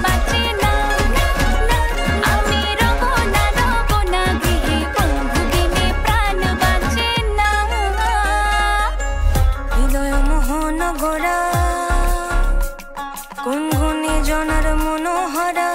বাঁচে না, আমি রব না গৃহে, বন্ধু বিনে প্রাণ বাঁচে না। হৃদয় মোহন গোরা, কোন গুণে জনার মনোহরা।